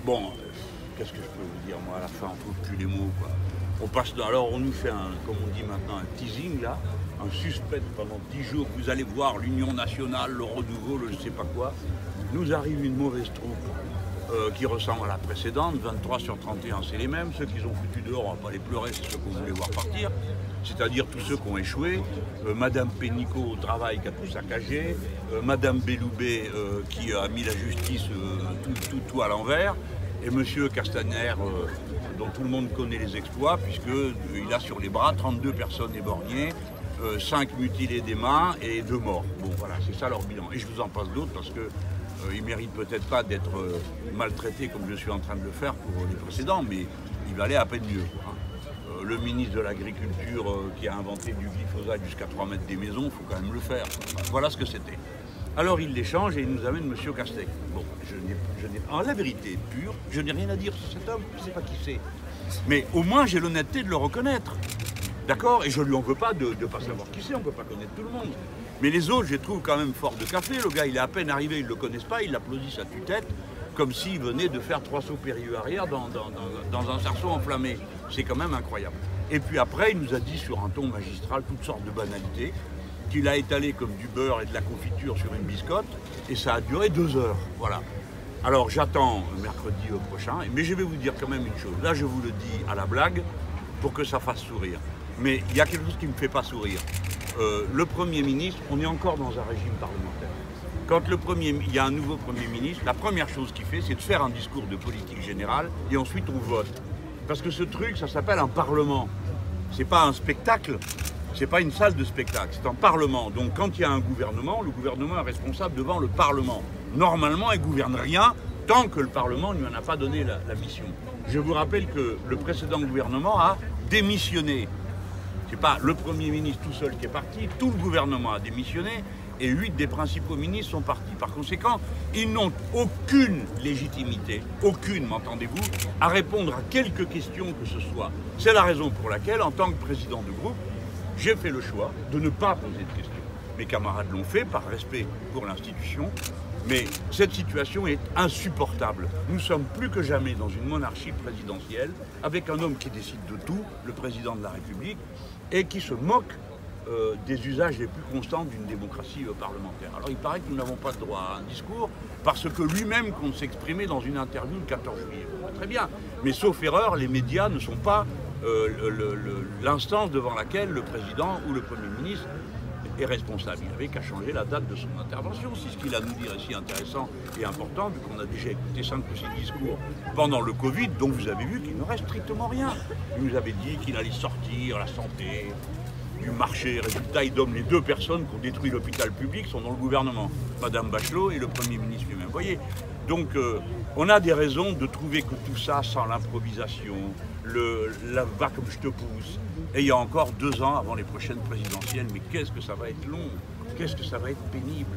Bon, qu'est-ce que je peux vous dire, moi, à la fin, on ne trouve plus les mots, quoi. On passe, alors on nous fait, comme on dit maintenant, un teasing, là, un suspense pendant 10 jours. Vous allez voir l'Union nationale, le renouveau, le je sais pas quoi. Nous arrive une mauvaise troupe qui ressemble à la précédente. 23 sur 31, c'est les mêmes. Ceux qu'ils ont foutus dehors, on ne va pas les pleurer, c'est ceux qu'on voulait voir partir. C'est-à-dire tous ceux qui ont échoué. Madame Pénicaud au travail qui a tout saccagé. Madame Belloubet qui a mis la justice tout à l'envers. Et Monsieur Castaner, dont tout le monde connaît les exploits, puisqu'il a sur les bras 32 personnes éborgnées, 5 mutilés des mains et 2 morts. Bon, voilà, c'est ça leur bilan. Et je vous en passe d'autres parce qu'ils ne méritent peut-être pas d'être maltraités comme je suis en train de le faire pour les précédents, mais il valait à peine mieux, quoi. Le ministre de l'Agriculture qui a inventé du glyphosate jusqu'à 3 mètres des maisons, il faut quand même le faire. Voilà ce que c'était. Alors il les change et il nous amène M. Castex. Bon, en la vérité pure, je n'ai rien à dire sur cet homme, je ne sais pas qui c'est. Mais au moins j'ai l'honnêteté de le reconnaître. D'accord? Et je ne lui en veux pas de ne pas savoir qui c'est, on ne peut pas connaître tout le monde. Mais les autres, je les trouve quand même forts de café. Le gars, il est à peine arrivé, ils ne le connaissent pas, ils l'applaudissent à tue-tête, comme s'il venait de faire 3 sauts périlleux arrière dans un sarceau enflammé. C'est quand même incroyable. Et puis après, il nous a dit sur un ton magistral toutes sortes de banalités, qu'il a étalé comme du beurre et de la confiture sur une biscotte, et ça a duré 2 heures. Voilà. Alors j'attends mercredi prochain, mais je vais vous dire quand même une chose. Là, je vous le dis à la blague, pour que ça fasse sourire. Mais il y a quelque chose qui ne me fait pas sourire. Le Premier ministre, on est encore dans un régime parlementaire. Quand il y a un nouveau Premier ministre, la première chose qu'il fait, c'est de faire un discours de politique générale, et ensuite on vote. Parce que ce truc, ça s'appelle un parlement. C'est pas un spectacle. C'est pas une salle de spectacle, c'est un parlement. Donc quand il y a un gouvernement, le gouvernement est responsable devant le parlement. Normalement, il ne gouverne rien tant que le parlement ne lui en a pas donné la mission. Je vous rappelle que le précédent gouvernement a démissionné. C'est pas le Premier ministre tout seul qui est parti, tout le gouvernement a démissionné et 8 des principaux ministres sont partis. Par conséquent, ils n'ont aucune légitimité, aucune, m'entendez-vous, à répondre à quelque question que ce soit. C'est la raison pour laquelle, en tant que président de groupe, j'ai fait le choix de ne pas poser de questions. Mes camarades l'ont fait par respect pour l'institution, mais cette situation est insupportable. Nous sommes plus que jamais dans une monarchie présidentielle, avec un homme qui décide de tout, le président de la République, et qui se moque des usages les plus constants d'une démocratie parlementaire. Alors il paraît que nous n'avons pas le droit à un discours, parce que lui-même compte s'exprimer dans une interview le 14 juillet. Très bien, mais sauf erreur, les médias ne sont pas l'instance devant laquelle le président ou le Premier ministre est responsable. Il n'avait qu'à changer la date de son intervention. Si ce qu'il a à nous dire est si intéressant et important, vu qu'on a déjà écouté 5 ou 6 discours pendant le Covid, dont vous avez vu qu'il ne reste strictement rien. Il nous avait dit qu'il allait sortir la santé du marché. Résultat, il donne les 2 personnes qui ont détruit l'hôpital public, sont dans le gouvernement, Madame Bachelot et le Premier ministre lui-même. Vous voyez, donc on a des raisons de trouver que tout ça, sans l'improvisation, la va comme je te pousse, et il y a encore 2 ans avant les prochaines présidentielles, mais qu'est-ce que ça va être long, qu'est-ce que ça va être pénible.